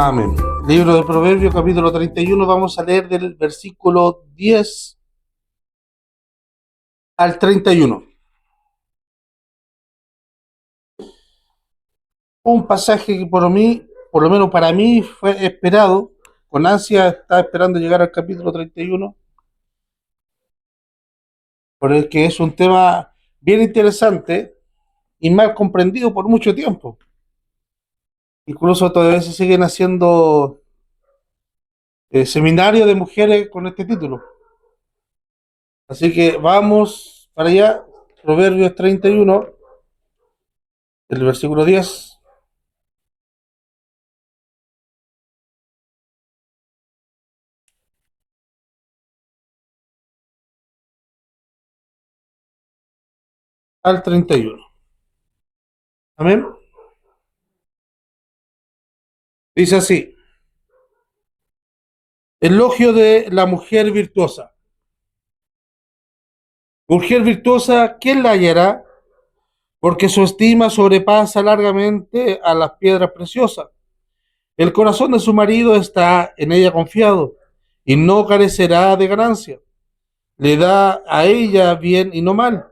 Amén. Libro de Proverbios, capítulo 31, vamos a leer del versículo 10 al 31. Un pasaje que por lo menos para mí, fue esperado, con ansia estaba esperando llegar al capítulo 31, porque es un tema bien interesante y mal comprendido por mucho tiempo. Incluso todavía se siguen haciendo seminarios de mujeres con este título. Así que vamos para allá, Proverbios 31, el versículo 10 al 31. Amén. Dice así: elogio de la mujer virtuosa. Mujer virtuosa, ¿quién la hallará? Porque su estima sobrepasa largamente a las piedras preciosas. El corazón de su marido está en ella confiado, y no carecerá de ganancia. Le da a ella bien y no mal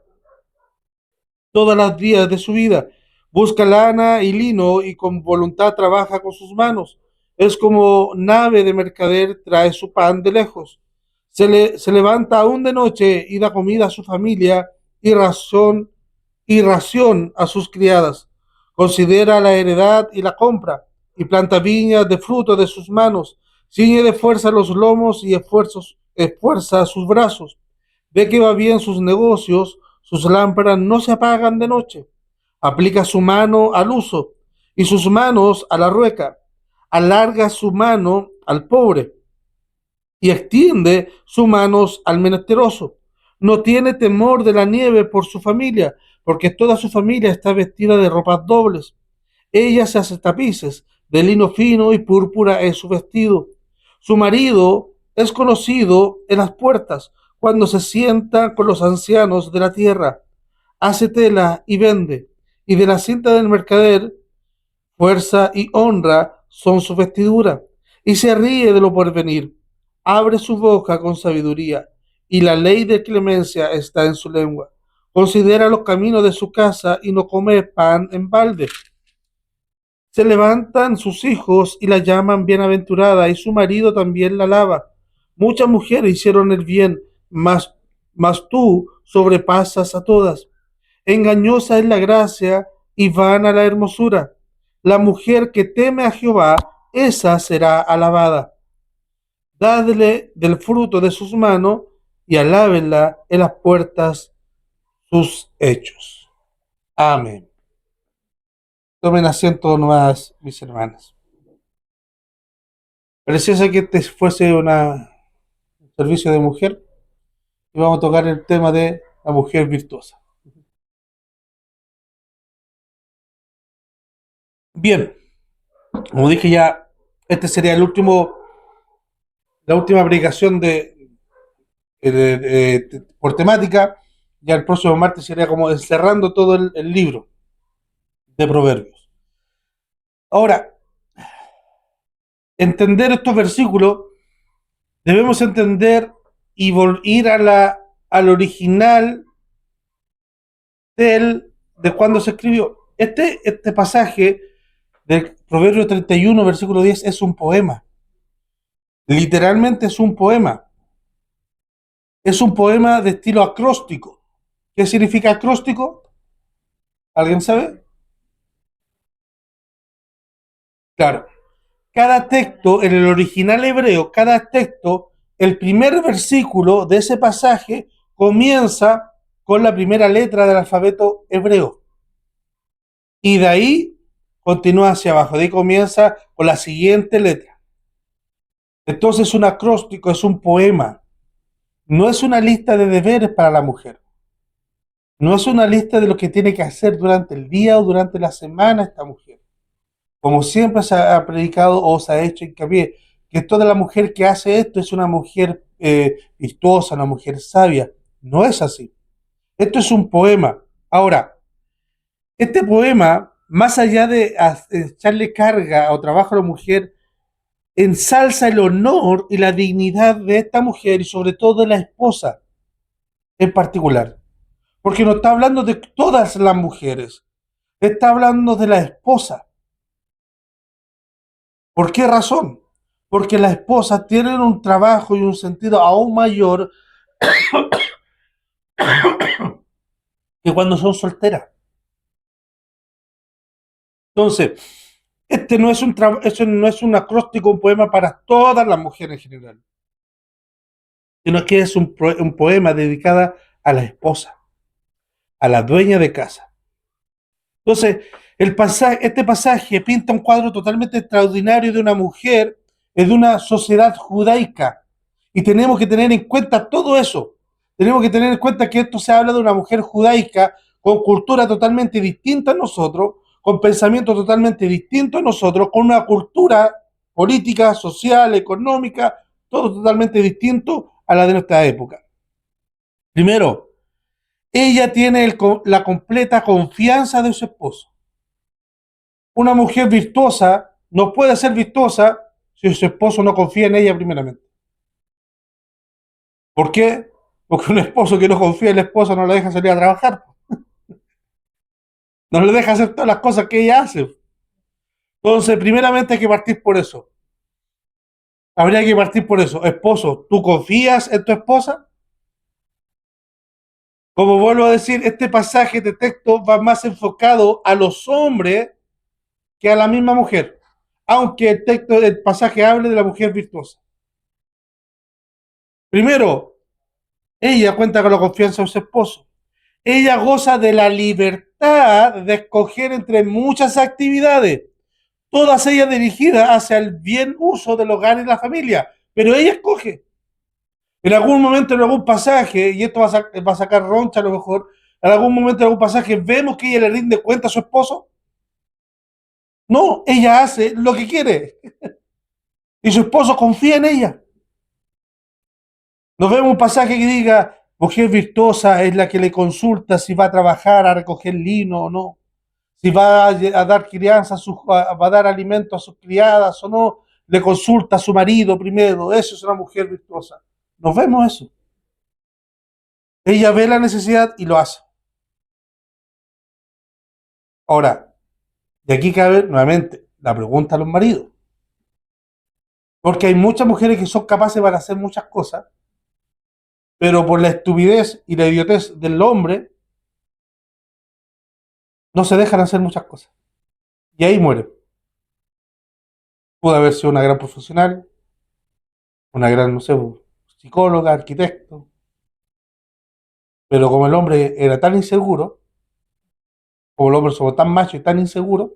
todas las días de su vida. Busca lana y lino y con voluntad trabaja con sus manos. Es como nave de mercader, trae su pan de lejos. Se levanta aún de noche y da comida a su familia y ración a sus criadas. Considera la heredad y la compra y planta viñas de fruto de sus manos. Ciñe de fuerza los lomos y esfuerza sus brazos. Ve que va bien sus negocios, sus lámparas no se apagan de noche. Aplica su mano al uso y sus manos a la rueca. Alarga su mano al pobre y extiende sus manos al menesteroso. No tiene temor de la nieve por su familia, porque toda su familia está vestida de ropas dobles. Ella se hace tapices de lino fino y púrpura es su vestido. Su marido es conocido en las puertas cuando se sienta con los ancianos de la tierra. Hace tela y vende, y de la cinta del mercader, fuerza y honra son su vestidura, y se ríe de lo porvenir. Abre su boca con sabiduría, y la ley de clemencia está en su lengua. Considera los caminos de su casa y no come pan en balde. Se levantan sus hijos y la llaman bienaventurada, y su marido también la alaba. Muchas mujeres hicieron el bien, mas tú sobrepasas a todas. Engañosa es la gracia y vana la hermosura. La mujer que teme a Jehová, esa será alabada. Dadle del fruto de sus manos y alábenla en las puertas sus hechos. Amén. Tomen asiento nomás, mis hermanas. Parecía que este fuese un servicio de mujer y vamos a tocar el tema de la mujer virtuosa. Bien, como dije ya, este sería la última predicación por temática. Ya el próximo martes sería como encerrando todo el libro de Proverbios. Ahora, entender estos versículos, debemos entender y ir al original de cuando se escribió. Este pasaje del Proverbio 31, versículo 10, es un poema. Literalmente es un poema. Es un poema de estilo acróstico. ¿Qué significa acróstico? ¿Alguien sabe? Claro. Cada texto, en el original hebreo, cada texto, el primer versículo de ese pasaje comienza con la primera letra del alfabeto hebreo. Y de ahí continúa hacia abajo. De ahí comienza con la siguiente letra. Entonces, un acróstico es un poema. No es una lista de deberes para la mujer. No es una lista de lo que tiene que hacer durante el día o durante la semana esta mujer. Como siempre se ha predicado o se ha hecho hincapié, que toda la mujer que hace esto es una mujer virtuosa, una mujer sabia. No es así. Esto es un poema. Ahora, este poema, más allá de echarle carga o trabajo a la mujer ensalza el honor y la dignidad de esta mujer y sobre todo de la esposa en particular. Porque no está hablando de todas las mujeres, está hablando de la esposa. ¿Por qué razón? Porque las esposas tienen un trabajo y un sentido aún mayor que cuando son solteras. Entonces, eso no es un acróstico, un poema para todas las mujeres en general, sino que es un poema dedicado a la esposa, a la dueña de casa. Entonces, este pasaje pinta un cuadro totalmente extraordinario de una mujer, de una sociedad judaica. Y tenemos que tener en cuenta todo eso. Tenemos que tener en cuenta que esto se habla de una mujer judaica con cultura totalmente distinta a nosotros, con pensamiento totalmente distinto a nosotros, con una cultura política, social, económica, todo totalmente distinto a la de nuestra época. Primero, ella tiene la completa confianza de su esposo. Una mujer virtuosa no puede ser virtuosa si su esposo no confía en ella primeramente. ¿Por qué? Porque un esposo que no confía en la esposa no la deja salir a trabajar, no le deja hacer todas las cosas que ella hace. Entonces, primeramente hay que partir por eso. Habría que partir por eso. Esposo, ¿tú confías en tu esposa? Como vuelvo a decir, este pasaje de texto va más enfocado a los hombres que a la misma mujer, aunque el pasaje hable de la mujer virtuosa. Primero, ella cuenta con la confianza de su esposo. Ella goza de la libertad de escoger entre muchas actividades, todas ellas dirigidas hacia el bien uso del hogar y la familia, pero ella escoge. En algún momento, en algún pasaje, y esto va a sacar roncha a lo mejor, en algún momento, en algún pasaje, vemos que ella le rinde cuenta a su esposo. No, ella hace lo que quiere y su esposo confía en ella. Nos vemos un pasaje que diga, mujer virtuosa es la que le consulta si va a trabajar a recoger lino o no, si va a dar crianza, va a dar alimento a sus criadas o no, le consulta a su marido primero, eso es una mujer virtuosa. Nos vemos eso. Ella ve la necesidad y lo hace. Ahora, de aquí cabe nuevamente la pregunta a los maridos, porque hay muchas mujeres que son capaces para hacer muchas cosas, pero por la estupidez y la idiotez del hombre, no se dejan hacer muchas cosas. Y ahí muere. Pudo haber sido una gran profesional, una gran, no sé, psicóloga, arquitecto, pero como el hombre era tan inseguro, como el hombre somos tan macho y tan inseguro,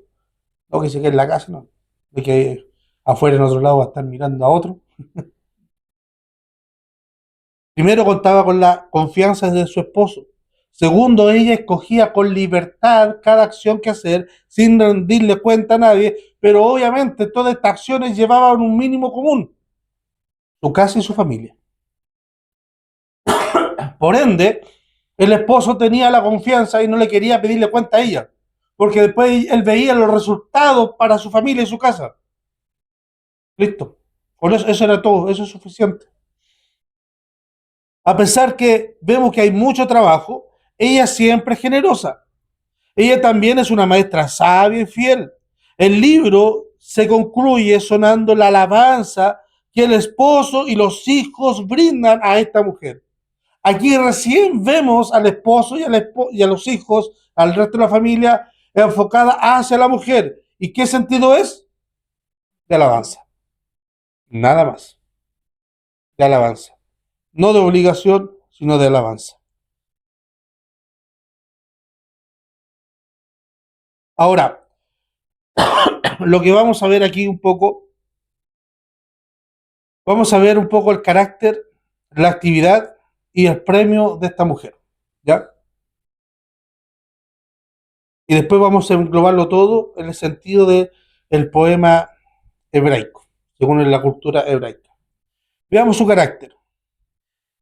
no que se quede en la casa, no, de que afuera en otro lado va a estar mirando a otro. Primero contaba con la confianza de su esposo. Segundo, ella escogía con libertad cada acción que hacer, sin rendirle cuenta a nadie, pero obviamente todas estas acciones llevaban un mínimo común, su casa y su familia. Por ende, el esposo tenía la confianza y no le quería pedirle cuenta a ella, porque después él veía los resultados para su familia y su casa. Listo. Con eso era todo, eso es suficiente. A pesar que vemos que hay mucho trabajo, ella siempre es generosa. Ella también es una maestra sabia y fiel. El libro se concluye sonando la alabanza que el esposo y los hijos brindan a esta mujer. Aquí recién vemos al esposo y a los hijos, al resto de la familia, enfocada hacia la mujer. ¿Y qué sentido es? De alabanza. Nada más. De alabanza. No de obligación, sino de alabanza. Ahora, lo que vamos a ver aquí un poco, vamos a ver un poco el carácter, la actividad y el premio de esta mujer. ¿Ya? Y después vamos a englobarlo todo en el sentido de el poema hebraico, según la cultura hebraica. Veamos su carácter.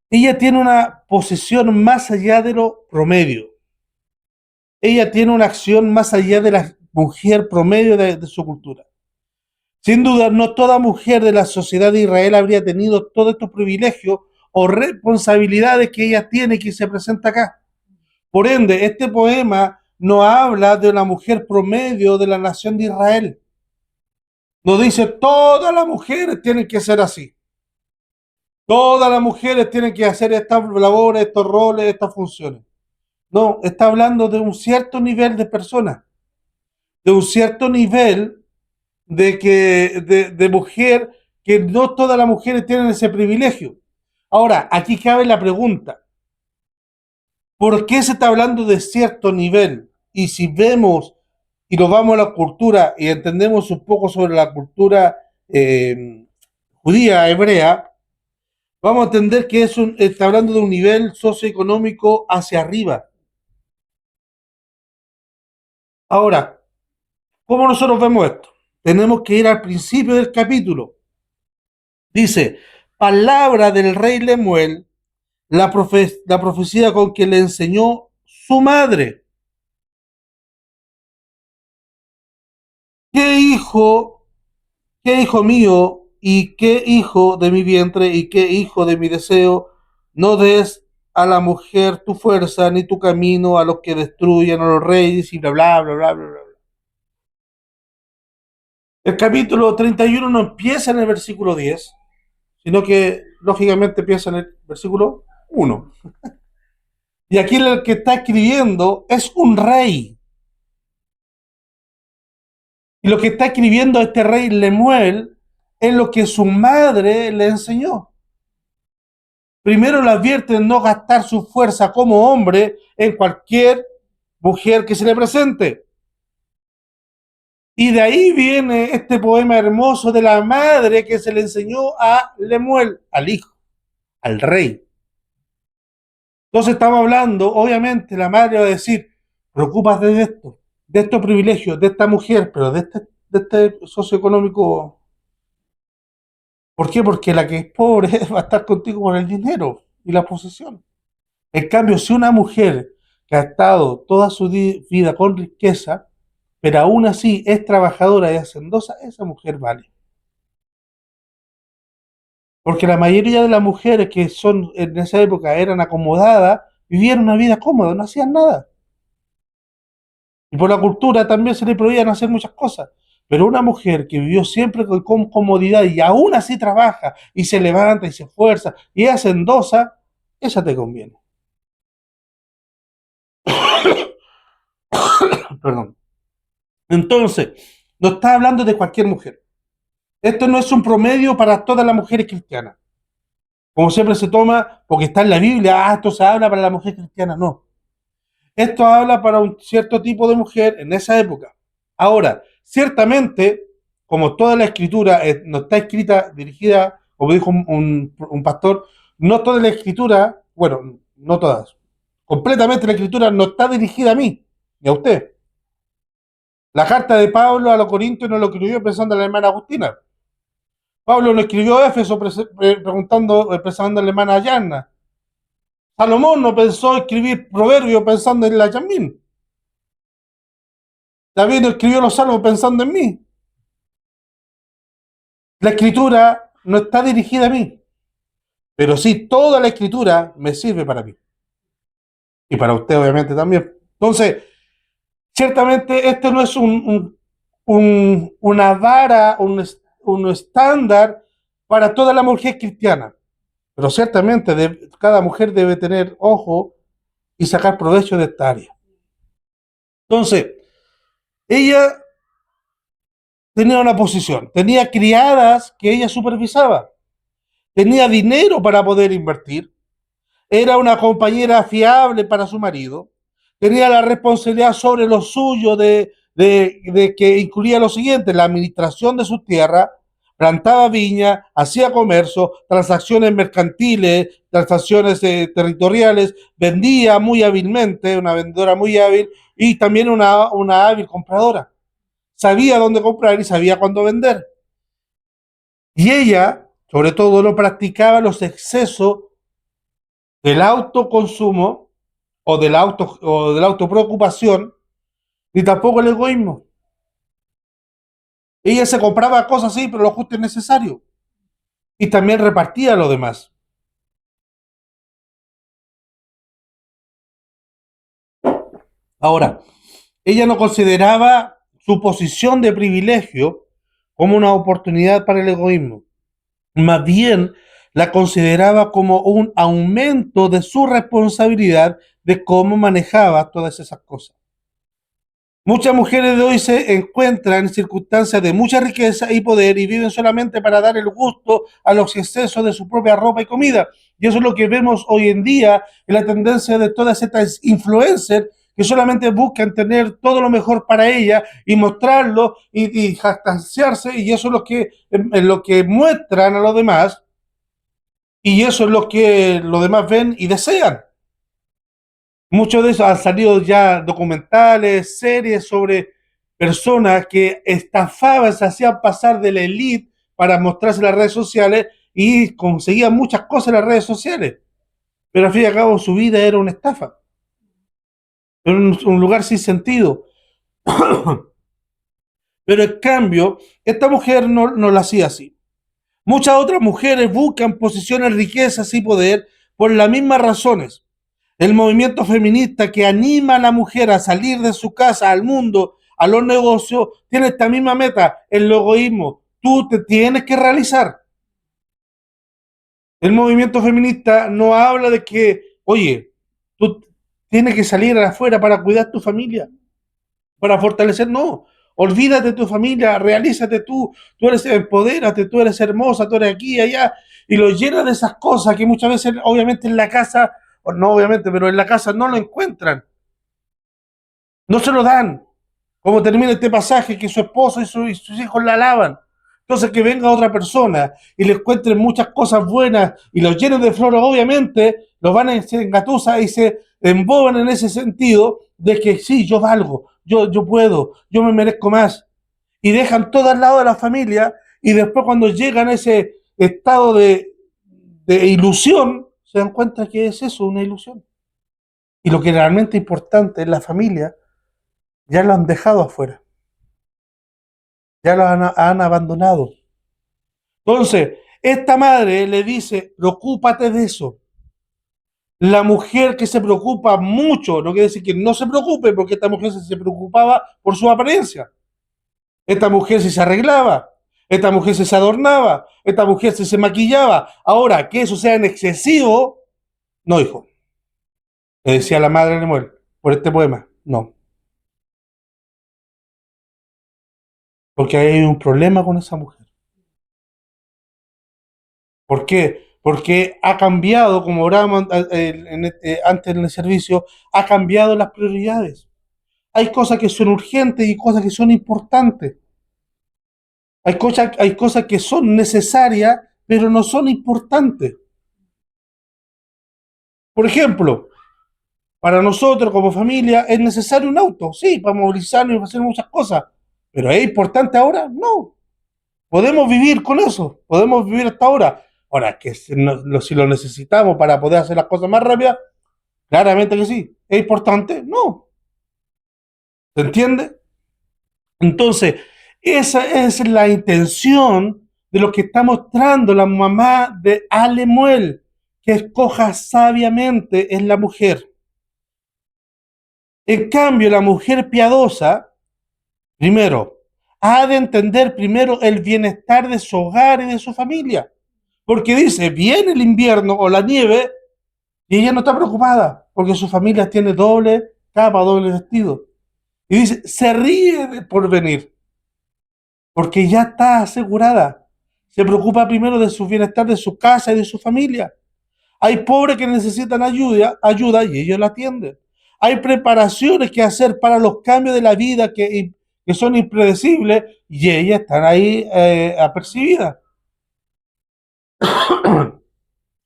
Ella tiene una posición más allá de lo promedio. Ella tiene una acción más allá de la mujer promedio de su cultura. Sin duda, no toda mujer de la sociedad de Israel habría tenido todos estos privilegios o responsabilidades que ella tiene y que se presenta acá. Por ende, este poema no habla de una mujer promedio de la nación de Israel. No dice todas las mujeres tienen que ser así. Todas las mujeres tienen que hacer estas labores, estos roles, estas funciones. No, está hablando de un cierto nivel de personas, de un cierto nivel de mujer, que no todas las mujeres tienen ese privilegio. Ahora, aquí cabe la pregunta, ¿por qué se está hablando de cierto nivel? Y si vemos y nos vamos a la cultura y entendemos un poco sobre la cultura judía, hebrea, vamos a entender que está hablando de un nivel socioeconómico hacia arriba. Ahora, ¿cómo nosotros vemos esto? Tenemos que ir al principio del capítulo. Dice, palabra del rey Lemuel, la profecía con que le enseñó su madre. ¿Qué hijo, qué hijo mío y qué hijo de mi vientre y qué hijo de mi deseo? No des a la mujer tu fuerza ni tu camino a los que destruyan a los reyes y bla, bla, bla, bla, bla, bla. El capítulo 31 no empieza en el versículo 10, sino que lógicamente empieza en el versículo 1. Y aquí el que está escribiendo es un rey. Y lo que está escribiendo este rey Lemuel es lo que su madre le enseñó. Primero le advierte no gastar su fuerza como hombre en cualquier mujer que se le presente. Y de ahí viene este poema hermoso de la madre que se le enseñó a Lemuel, al hijo, al rey. Entonces estamos hablando, obviamente, la madre va a decir, preocúpate de esto, de estos privilegios, de esta mujer, pero de este socioeconómico. ¿Por qué? Porque la que es pobre va a estar contigo por el dinero y la posesión. En cambio, si una mujer que ha estado toda su vida con riqueza, pero aún así es trabajadora y hacendosa, esa mujer vale. Porque la mayoría de las mujeres que son en esa época eran acomodadas, vivían una vida cómoda, no hacían nada. Y por la cultura también se le prohibían hacer muchas cosas. Pero una mujer que vivió siempre con comodidad y aún así trabaja y se levanta y se esfuerza y es hacendosa, esa te conviene. Perdón. Entonces, no está hablando de cualquier mujer. Esto no es un promedio para todas las mujeres cristianas. Como siempre se toma, porque está en la Biblia, esto se habla para la mujer cristiana. No. Esto habla para un cierto tipo de mujer en esa época. Ahora, ciertamente, como toda la escritura no está escrita, dirigida, como dijo un pastor, no toda la escritura, bueno, no todas, completamente la escritura no está dirigida a mí, ni a usted. La carta de Pablo a los Corintios no lo escribió pensando en la hermana Agustina. Pablo no escribió Éfeso pensando en la hermana Yanna. Salomón no pensó escribir Proverbios pensando en la Yamín. David no escribió los salmos pensando en mí. La escritura no está dirigida a mí, pero sí toda la escritura me sirve para mí. Y para usted obviamente también. Entonces, ciertamente esto no es una vara, un estándar para toda la mujer cristiana. Pero ciertamente cada mujer debe tener ojo y sacar provecho de esta área. Entonces, ella tenía una posición, tenía criadas que ella supervisaba, tenía dinero para poder invertir, era una compañera fiable para su marido, tenía la responsabilidad sobre lo suyo de que incluía lo siguiente, la administración de su tierra, plantaba viña, hacía comercio, transacciones mercantiles, transacciones territoriales, vendía muy hábilmente, una vendedora muy hábil y también una hábil compradora. Sabía dónde comprar y sabía cuándo vender. Y ella, sobre todo, no practicaba los excesos del autoconsumo o de la autopreocupación, ni tampoco el egoísmo. Ella se compraba cosas así, pero lo justo y necesario. Y también repartía lo demás. Ahora, ella no consideraba su posición de privilegio como una oportunidad para el egoísmo. Más bien, la consideraba como un aumento de su responsabilidad de cómo manejaba todas esas cosas. Muchas mujeres de hoy se encuentran en circunstancias de mucha riqueza y poder y viven solamente para dar el gusto a los excesos de su propia ropa y comida. Y eso es lo que vemos hoy en día en la tendencia de todas estas influencers que solamente buscan tener todo lo mejor para ella y mostrarlo y jactanciarse, y eso es lo que muestran a los demás, y eso es lo que los demás ven y desean. Muchos de esos han salido ya documentales, series sobre personas que estafaban, se hacían pasar de la élite para mostrarse en las redes sociales y conseguían muchas cosas en las redes sociales. Pero al fin y al cabo su vida era una estafa, era un lugar sin sentido. Pero en cambio, esta mujer no lo hacía así. Muchas otras mujeres buscan posiciones, riquezas y poder por las mismas razones. El movimiento feminista que anima a la mujer a salir de su casa al mundo, a los negocios, tiene esta misma meta, el egoísmo. Tú te tienes que realizar. El movimiento feminista no habla de que, oye, tú tienes que salir afuera para cuidar tu familia, para fortalecer, no. Olvídate de tu familia, realízate tú eres, empodérate, tú eres hermosa, tú eres aquí y allá, y lo llena de esas cosas que muchas veces, obviamente, en la casa, o no obviamente, pero en la casa no lo encuentran, no se lo dan. Como termina este pasaje, que su esposo y sus hijos la alaban. Entonces, que venga otra persona y les cuente muchas cosas buenas y los llenen de flores, obviamente, los van a engatusar y se emboban en ese sentido de que sí, yo valgo, yo puedo, yo me merezco más. Y dejan todo al lado de la familia, y después cuando llegan a ese estado de ilusión, se dan cuenta que es eso, una ilusión. Y lo que realmente es importante es la familia, ya lo han dejado afuera, ya lo han abandonado. Entonces, esta madre le dice, preocúpate de eso. La mujer que se preocupa mucho, no quiere decir que no se preocupe, porque esta mujer se preocupaba por su apariencia. Esta mujer se arreglaba, esta mujer se adornaba, esta mujer se maquillaba. Ahora, que eso sea en excesivo, no, hijo. Le decía la madre de Lemuel por este poema. No, porque hay un problema con esa mujer. ¿Por qué? Porque ha cambiado, como hablábamos antes en el servicio, ha cambiado las prioridades. Hay cosas que son urgentes y cosas que son importantes. Hay cosas que son necesarias, pero no son importantes. Por ejemplo, para nosotros como familia es necesario un auto, sí, para movilizarnos y para hacer muchas cosas. Pero ¿es importante ahora? No. Podemos vivir con eso, podemos vivir hasta ahora. Ahora, que si lo necesitamos para poder hacer las cosas más rápidas, claramente que sí. ¿Es importante? No. ¿Se entiende? Entonces, esa es la intención de lo que está mostrando la mamá de Alemuel, que escoja sabiamente es la mujer. En cambio, la mujer piadosa, primero, ha de entender primero el bienestar de su hogar y de su familia. Porque dice, viene el invierno o la nieve y ella no está preocupada, porque su familia tiene doble capa, doble vestido. Y dice, se ríe por venir, porque ya está asegurada. Se preocupa primero de su bienestar, de su casa y de su familia. Hay pobres que necesitan ayuda y ellos la atienden. Hay preparaciones que hacer para los cambios de la vida que son impredecibles y ellas están ahí apercibidas.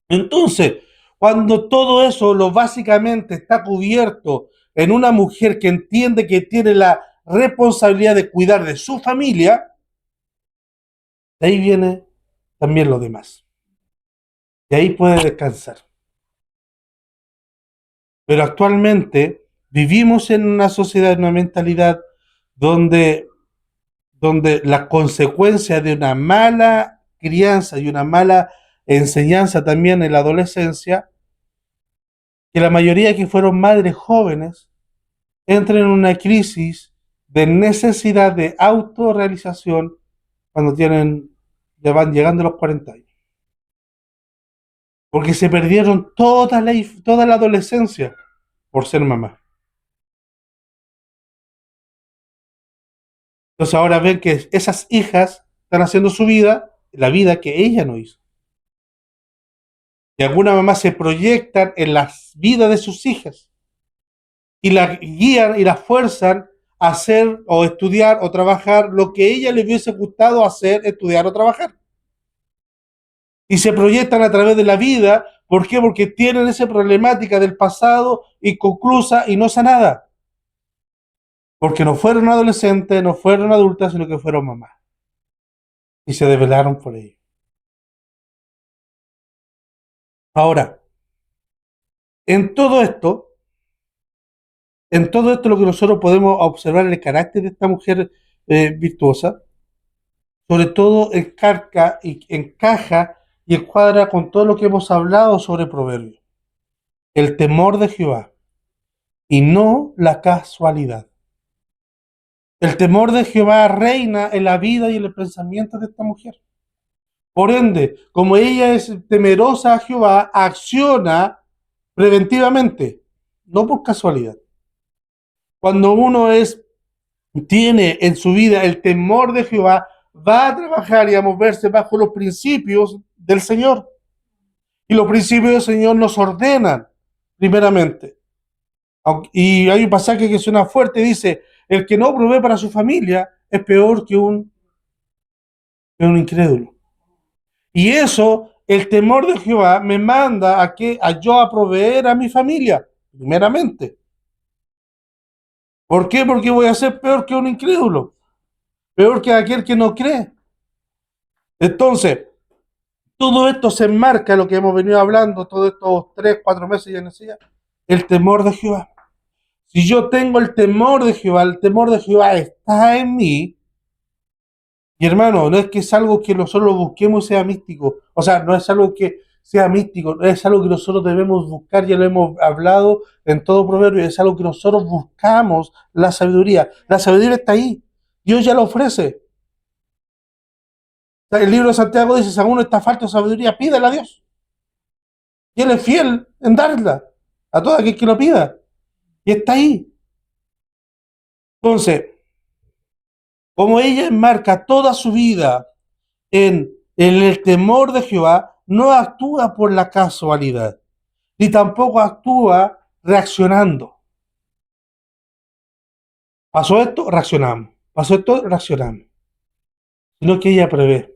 Entonces, cuando todo eso lo básicamente está cubierto en una mujer que entiende que tiene la responsabilidad de cuidar de su familia, de ahí viene también lo demás. De ahí puede descansar. Pero actualmente vivimos en una sociedad, en una mentalidad donde donde la consecuencia de una mala crianza y una mala enseñanza también en la adolescencia, que la mayoría que fueron madres jóvenes entran en una crisis de necesidad de autorrealización cuando ya van llegando a los 40 años. Porque se perdieron toda la adolescencia por ser mamá. Entonces ahora ven que esas hijas están haciendo su vida, la vida que ella no hizo. Y algunas mamás se proyectan en las vidas de sus hijas y la guían y la fuerzan a hacer o estudiar o trabajar lo que a ella le hubiese gustado hacer, estudiar o trabajar. Y se proyectan a través de la vida. ¿Por qué? Porque tienen esa problemática del pasado inconclusa y no sanada. Porque no fueron adolescentes, no fueron adultas, sino que fueron mamás. Y se desvelaron por ello. Ahora, en todo esto, lo que nosotros podemos observar en el carácter de esta mujer virtuosa, sobre todo encaja y encuadra con todo lo que hemos hablado sobre Proverbios. El temor de Jehová y no la casualidad. El temor de Jehová reina en la vida y en el pensamiento de esta mujer. Por ende, como ella es temerosa a Jehová, acciona preventivamente, no por casualidad. Cuando tiene en su vida el temor de Jehová, va a trabajar y a moverse bajo los principios del Señor. Y los principios del Señor nos ordenan, primeramente. Y hay un pasaje que suena fuerte, dice, el que no provee para su familia es peor que un incrédulo. Y eso, el temor de Jehová me manda a yo a proveer a mi familia, primeramente. ¿Por qué? Porque voy a ser peor que un incrédulo, peor que aquel que no cree. Entonces, todo esto se enmarca en lo que hemos venido hablando todos estos 3, 4 meses, ya decía, el temor de Jehová. Si yo tengo el temor de Jehová está en mí, y hermano, no es que es algo que nosotros busquemos y sea místico, o sea, no es algo que sea místico, no es algo que nosotros debemos buscar, ya lo hemos hablado en todo proverbio, es algo que nosotros buscamos, la sabiduría está ahí, Dios ya la ofrece. El libro de Santiago dice, si a uno está falta de sabiduría, pídela a Dios, y Él es fiel en darla a todo aquel que lo pida, y está ahí. Entonces, como ella enmarca toda su vida en el temor de Jehová, no actúa por la casualidad, ni tampoco actúa reaccionando. Pasó esto, reaccionamos. Pasó esto, reaccionamos. Sino que ella prevé.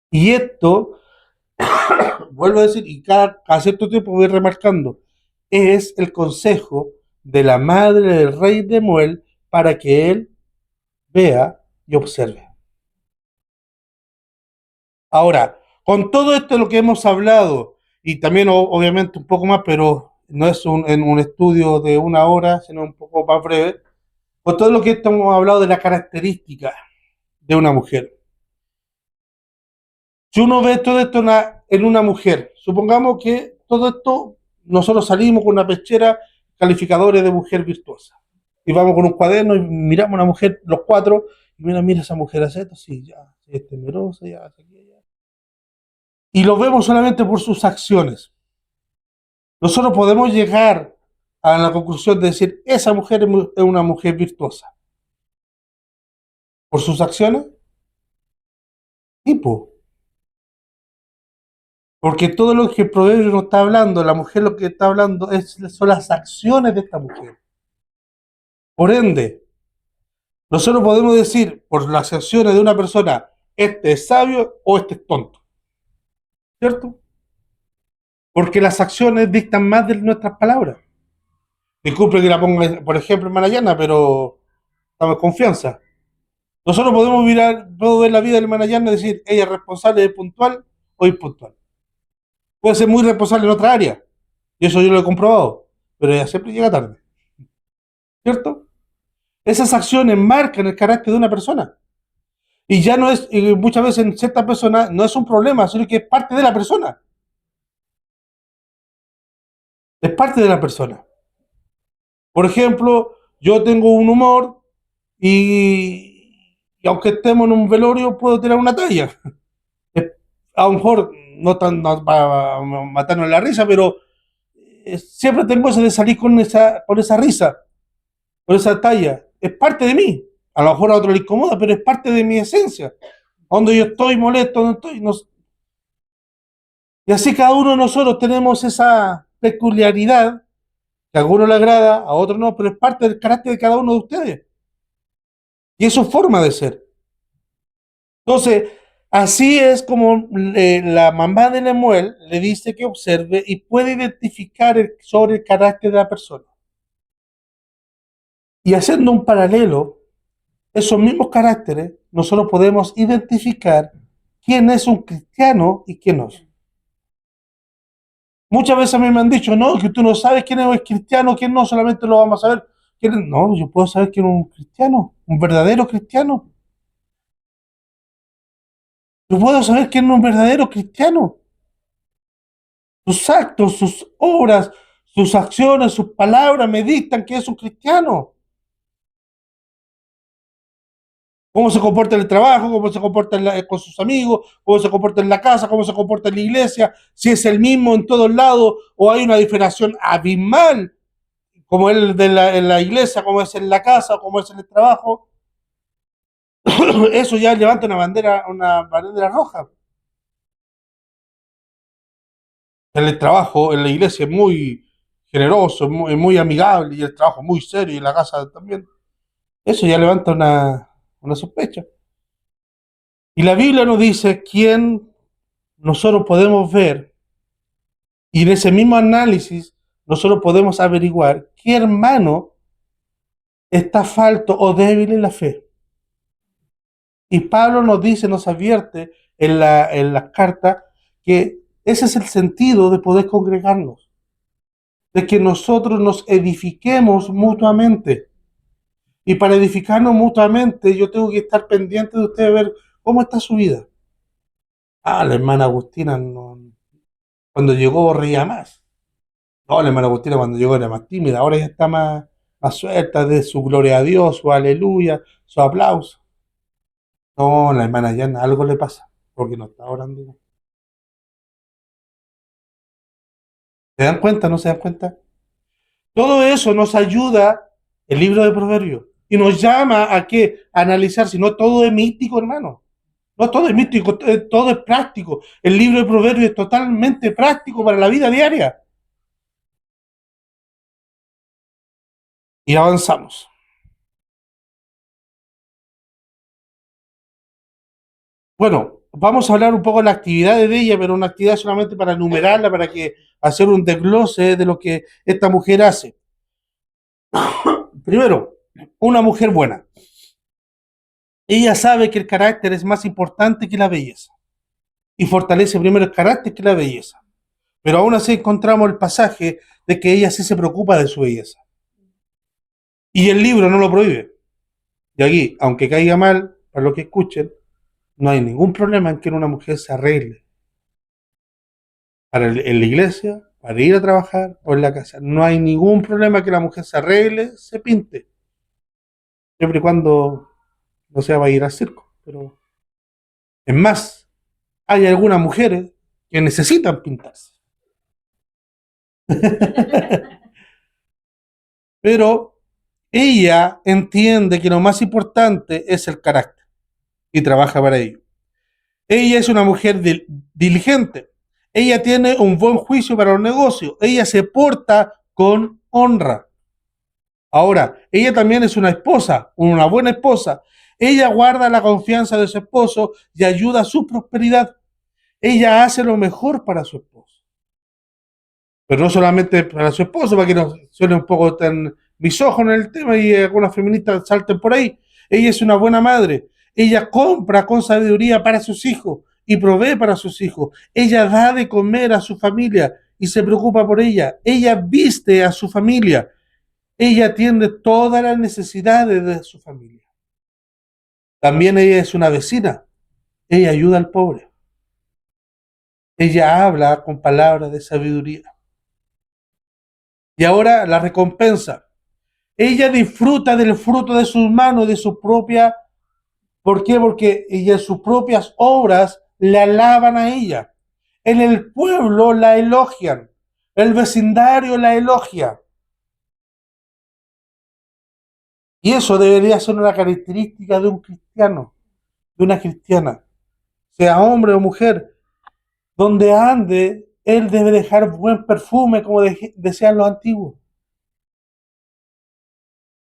Y esto, vuelvo a decir, y cada cierto tiempo voy remarcando, es el consejo de la madre del rey de Moel para que él vea y observe. Ahora, con todo esto de lo que hemos hablado, y también obviamente un poco más, pero no es en un estudio de 1 hora, sino un poco más breve, con todo lo que hemos hablado de la característica de una mujer. Si uno ve todo esto en una mujer, supongamos que todo esto, nosotros salimos con una pechera calificadores de mujer virtuosa, y vamos con un cuaderno y miramos a una mujer, los cuatro, y mira esa mujer hace esto, sí, ya, sí, es temerosa, ya, ya. Y lo vemos solamente por sus acciones. Nosotros podemos llegar a la conclusión de decir, esa mujer es una mujer virtuosa. ¿Por sus acciones? Tipo. Porque todo lo que el proverbio nos está hablando, la mujer lo que está hablando son las acciones de esta mujer. Por ende, nosotros podemos decir por las acciones de una persona, este es sabio o este es tonto. ¿Cierto? Porque las acciones dictan más de nuestras palabras. Disculpe que la ponga, por ejemplo, en Manayana, pero dame confianza. Nosotros podemos ver la vida del Manayana y decir, ella es responsable de puntual o impuntual. Puede ser muy responsable en otra área, y eso yo lo he comprobado, pero ella siempre llega tarde, ¿cierto? Esas acciones marcan el carácter de una persona. Y ya no es, y muchas veces en ciertas personas, no es un problema, sino que es parte de la persona. Es parte de la persona. Por ejemplo, yo tengo un humor y aunque estemos en un velorio, puedo tirar una talla. A lo mejor no tan no, para matarnos la risa, pero siempre tengo eso de salir con esa risa, con esa talla. Es parte de mí. A lo mejor a otro le incomoda, pero es parte de mi esencia. Donde yo estoy molesto, donde estoy. No, y así cada uno de nosotros tenemos esa peculiaridad que a alguno le agrada, a otro no, pero es parte del carácter de cada uno de ustedes. Y es su forma de ser. Entonces, así es como la mamá de Lemuel le dice que observe y puede identificar sobre el carácter de la persona. Y haciendo un paralelo, esos mismos caracteres, nosotros podemos identificar quién es un cristiano y quién no. Muchas veces a mí me han dicho, no, que tú no sabes quién es cristiano, quién no, solamente lo vamos a saber. No, yo puedo saber quién es un cristiano, un verdadero cristiano. Yo puedo saber quién es un verdadero cristiano. Sus actos, sus obras, sus acciones, sus palabras me dictan que es un cristiano. Cómo se comporta en el trabajo, cómo se comporta con sus amigos, cómo se comporta en la casa, cómo se comporta en la iglesia, si es el mismo en todos lados o hay una diferenciación abismal, como es en la iglesia, como es en la casa, como es en el trabajo. Eso ya levanta una bandera roja. En el trabajo, en la iglesia es muy generoso, muy amigable y el trabajo muy serio y la casa también. Eso ya levanta una sospecha. Y la Biblia nos dice quién nosotros podemos ver y en ese mismo análisis nosotros podemos averiguar qué hermano está falto o débil en la fe. Y Pablo nos dice, nos advierte en las cartas que ese es el sentido de poder congregarnos, de que nosotros nos edifiquemos mutuamente. Y para edificarnos mutuamente yo tengo que estar pendiente de ustedes, ver cómo está su vida. Ah, la hermana Agustina no, cuando llegó ría más. No, la hermana Agustina cuando llegó era más tímida, ahora ya está más suelta de su gloria a Dios, su aleluya, su aplauso. No, la hermana Yana, algo le pasa, porque no está orando. ¿Se dan cuenta? ¿No se dan cuenta? Todo eso nos ayuda el libro de Proverbios y nos llama a qué? A analizar, si no todo es místico, hermano. No todo es místico, todo es práctico. El libro de Proverbios es totalmente práctico para la vida diaria. Y avanzamos. Bueno, vamos a hablar un poco de la actividad de ella, pero una actividad solamente para enumerarla, para que hacer un desglose de lo que esta mujer hace. Primero, una mujer buena. Ella sabe que el carácter es más importante que la belleza y fortalece primero el carácter que la belleza. Pero aún así encontramos el pasaje de que ella sí se preocupa de su belleza. Y el libro no lo prohíbe. Y aquí, aunque caiga mal, para los que escuchen, no hay ningún problema en que una mujer se arregle en la iglesia, para ir a trabajar o en la casa. No hay ningún problema que la mujer se arregle, se pinte, siempre y cuando no sea va a ir al circo. Pero es más, hay algunas mujeres que necesitan pintarse. Pero ella entiende que lo más importante es el carácter y trabaja para ello. Ella es una mujer diligente. Ella tiene un buen juicio para los negocios. Ella se porta con honra. Ahora, ella también es una esposa, una buena esposa. Ella guarda la confianza de su esposo y ayuda a su prosperidad. Ella hace lo mejor para su esposo. Pero no solamente para su esposo, para que no suene un poco tan misógino en el tema y algunas feministas salten por ahí. Ella es una buena madre. Ella compra con sabiduría para sus hijos y provee para sus hijos. Ella da de comer a su familia y se preocupa por ella. Ella viste a su familia. Ella atiende todas las necesidades de su familia. También ella es una vecina. Ella ayuda al pobre. Ella habla con palabras de sabiduría. Y ahora la recompensa. Ella disfruta del fruto de sus manos, de su propia. ¿Por qué? Porque ella en sus propias obras le alaban a ella. En el pueblo la elogian. El vecindario la elogia. Y eso debería ser una característica de un cristiano, de una cristiana, sea hombre o mujer. Donde ande, él debe dejar buen perfume, como decían los antiguos.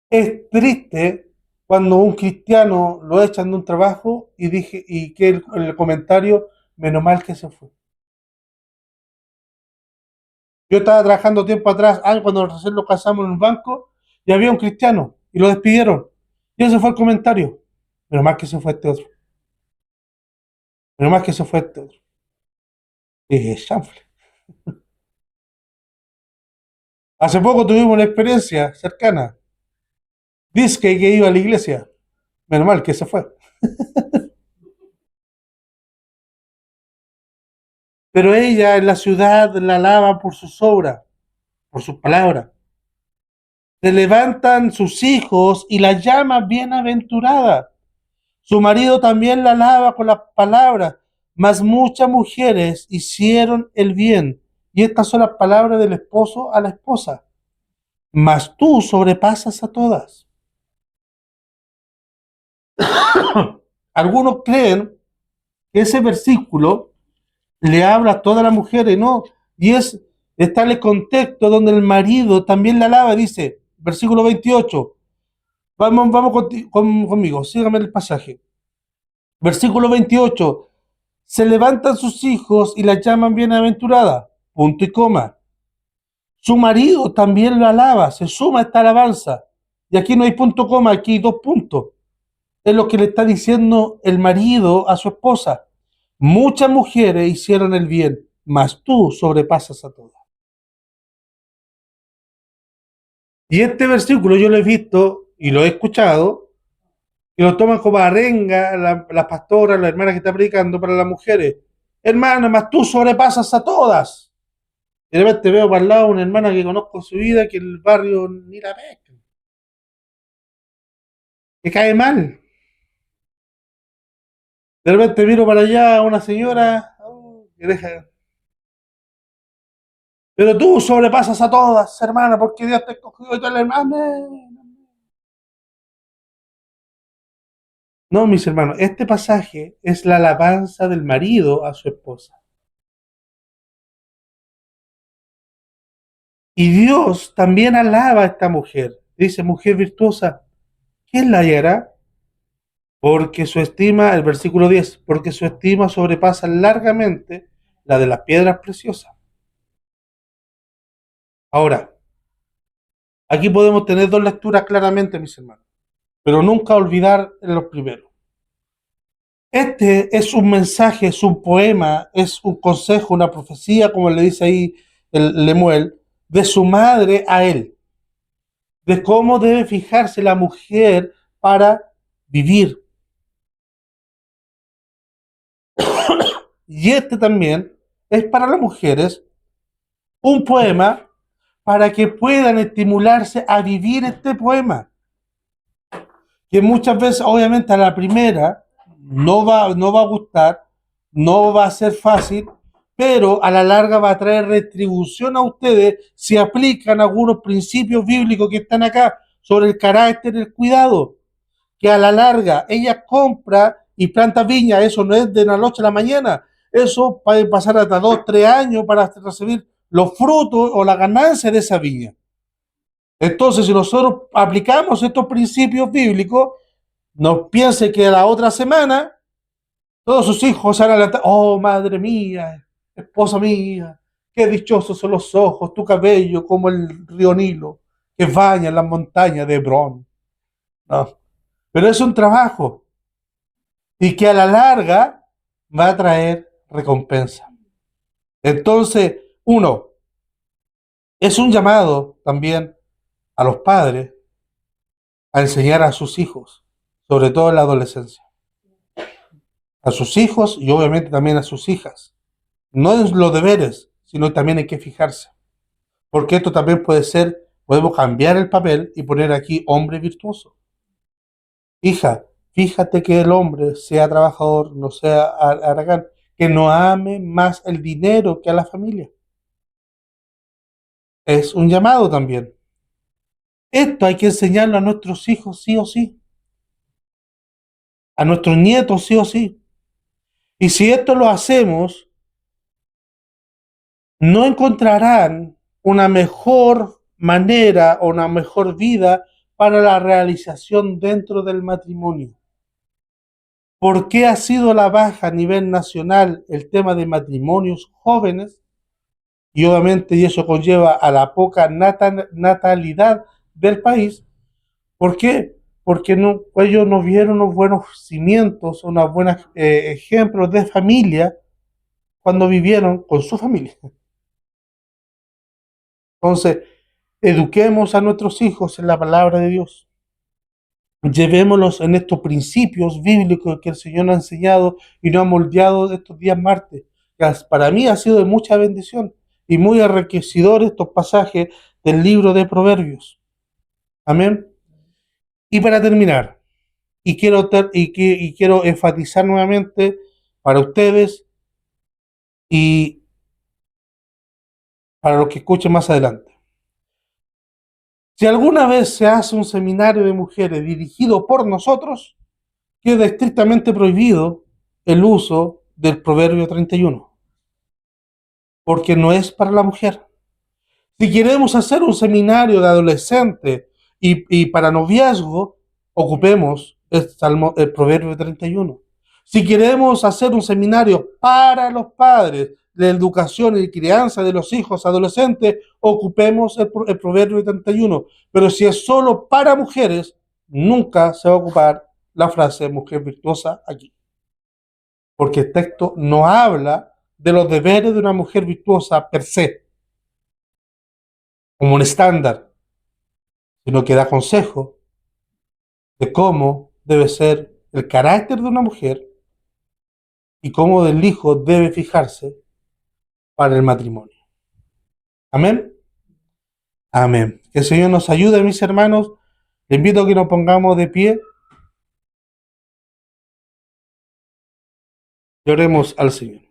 Es triste cuando un cristiano lo echan de un trabajo y que el comentario, menos mal que se fue. Yo estaba trabajando tiempo atrás, cuando recién lo casamos en un banco, y había un cristiano, y lo despidieron. Y ese fue el comentario. Menos mal que se fue este otro. Menos mal que se fue este otro. Y dije, chanfle. Hace poco tuvimos una experiencia cercana. Dice que iba a la iglesia. Menos mal que se fue. Pero ella en la ciudad la alaba por sus obras, por sus palabras. Se levantan sus hijos y la llaman bienaventurada. Su marido también la alaba con las palabras, mas muchas mujeres hicieron el bien. Y estas son las palabras del esposo a la esposa. Mas tú sobrepasas a todas. Algunos creen que ese versículo le habla a todas las mujeres, ¿no? Y está en el contexto donde el marido también la alaba, dice, versículo 28. Vamos conmigo, sígame el pasaje. Versículo 28. Se levantan sus hijos y las llaman bienaventurada. Punto y coma. Su marido también lo alaba, se suma a esta alabanza. Y aquí no hay punto coma, aquí hay dos puntos. Es lo que le está diciendo el marido a su esposa. Muchas mujeres hicieron el bien, mas tú sobrepasas a todas. Y este versículo yo lo he visto y lo he escuchado, y lo toman como arenga la pastora, la hermana que está predicando para las mujeres. Hermana, mas tú sobrepasas a todas. Y de repente veo para el lado una hermana que conozco su vida, que el barrio ni la pesca, que cae mal. De repente miro para allá a una señora, que deja. Pero tú sobrepasas a todas, hermana, porque Dios te escogió y tú eres hermana. No, mis hermanos, este pasaje es la alabanza del marido a su esposa. Y Dios también alaba a esta mujer. Dice, mujer virtuosa, ¿quién la hallará? Porque su estima, el versículo 10, porque su estima sobrepasa largamente la de las piedras preciosas. Ahora, aquí podemos tener dos lecturas claramente, mis hermanos, pero nunca olvidar los primeros. Este es un mensaje, es un poema, es un consejo, una profecía, como le dice ahí el Lemuel, de su madre a él, de cómo debe fijarse la mujer para vivir. Y este también es para las mujeres un poema para que puedan estimularse a vivir este poema, que muchas veces, obviamente, a la primera no va a gustar, no va a ser fácil, pero a la larga va a traer retribución a ustedes si aplican algunos principios bíblicos que están acá sobre el carácter y el cuidado, que a la larga ella compra y planta viña, eso no es de la noche a la mañana, eso puede pasar hasta 2, 3 años para recibir los frutos o la ganancia de esa viña. Entonces, si nosotros aplicamos estos principios bíblicos, no piense que la otra semana todos sus hijos se van a levantar, oh madre mía, esposa mía, qué dichosos son los ojos, tu cabello como el río Nilo que baña en las montañas de Hebrón. No, pero es un trabajo y que a la larga va a traer recompensa. Entonces, uno, es un llamado también a los padres a enseñar a sus hijos, sobre todo en la adolescencia, a sus hijos y obviamente también a sus hijas. No en los deberes, sino también hay que fijarse, porque esto también puede ser, podemos cambiar el papel y poner aquí hombre virtuoso. Hija, fíjate que el hombre sea trabajador, no sea haragán, que no ame más el dinero que a la familia. Es un llamado también. Esto hay que enseñarlo a nuestros hijos sí o sí, a nuestros nietos sí o sí. Y si esto lo hacemos, no encontrarán una mejor manera o una mejor vida para la realización dentro del matrimonio. ¿Por qué ha sido la baja a nivel nacional el tema de matrimonios jóvenes? Y obviamente y eso conlleva a la poca natalidad del país. ¿Por qué? Porque no, ellos no vieron unos buenos cimientos, unos buenos ejemplos de familia cuando vivieron con su familia. Entonces, eduquemos a nuestros hijos en la palabra de Dios. Llevémoslos en estos principios bíblicos que el Señor nos ha enseñado y nos ha moldeado de estos días martes. Para mí ha sido de mucha bendición y muy enriquecedor estos pasajes del libro de Proverbios. Amén. Y para terminar, quiero enfatizar nuevamente para ustedes y para los que escuchen más adelante. Si alguna vez se hace un seminario de mujeres dirigido por nosotros, queda estrictamente prohibido el uso del Proverbio 31, porque no es para la mujer. Si queremos hacer un seminario de adolescente y para noviazgo, ocupemos el Proverbio 31. Si queremos hacer un seminario para los padres, de educación y crianza de los hijos adolescentes, ocupemos el Proverbio 31. Pero si es solo para mujeres, nunca se va a ocupar la frase mujer virtuosa aquí. Porque el texto no habla de los deberes de una mujer virtuosa per se, como un estándar, sino que da consejo de cómo debe ser el carácter de una mujer y cómo el hijo debe fijarse para el matrimonio. Amén. Amén. Que el Señor nos ayude, mis hermanos. Les invito a que nos pongamos de pie y oremos al Señor.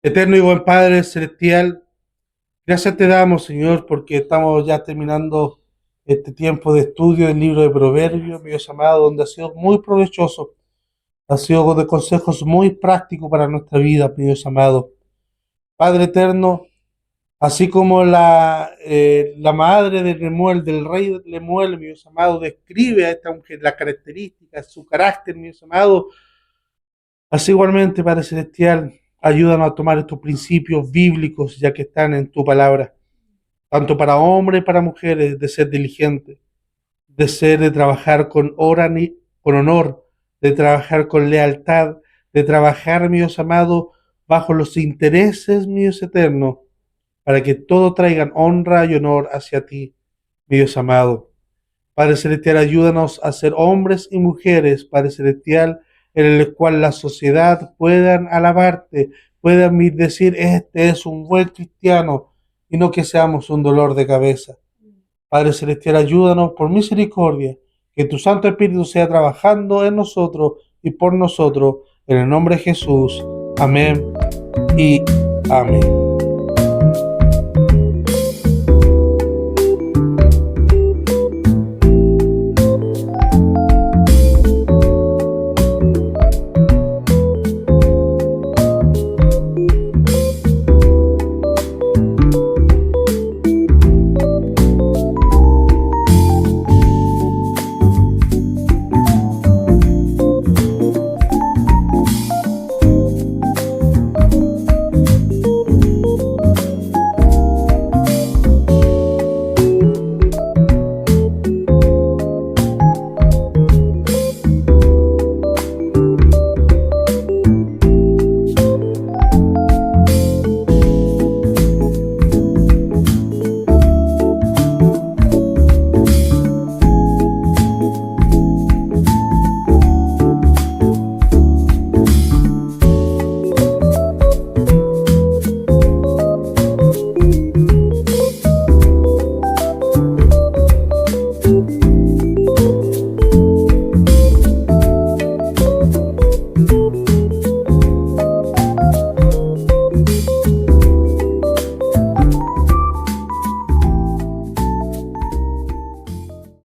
Eterno y buen Padre Celestial, gracias te damos, Señor, porque estamos ya terminando este tiempo de estudio del libro de Proverbios, mi Dios amado, donde ha sido muy provechoso, ha sido de consejos muy prácticos para nuestra vida, mi Dios amado. Padre eterno, así como la madre de Lemuel, del rey de Lemuel, mi Dios amado, describe a esta mujer, las características, su carácter, mi Dios amado, así igualmente, Padre Celestial, ayúdanos a tomar estos principios bíblicos, ya que están en tu palabra, tanto para hombres y para mujeres, de ser diligentes, de trabajar con honor, de trabajar con lealtad, de trabajar, mi Dios amado, bajo los intereses, mi Dios eterno, para que todo traigan honra y honor hacia ti, mi Dios amado. Padre Celestial, ayúdanos a ser hombres y mujeres, Padre Celestial, en el cual la sociedad puedan alabarte, puedan decir, este es un buen cristiano, y no que seamos un dolor de cabeza. Padre Celestial, ayúdanos por misericordia, que tu Santo Espíritu sea trabajando en nosotros y por nosotros, en el nombre de Jesús. Amén y amén.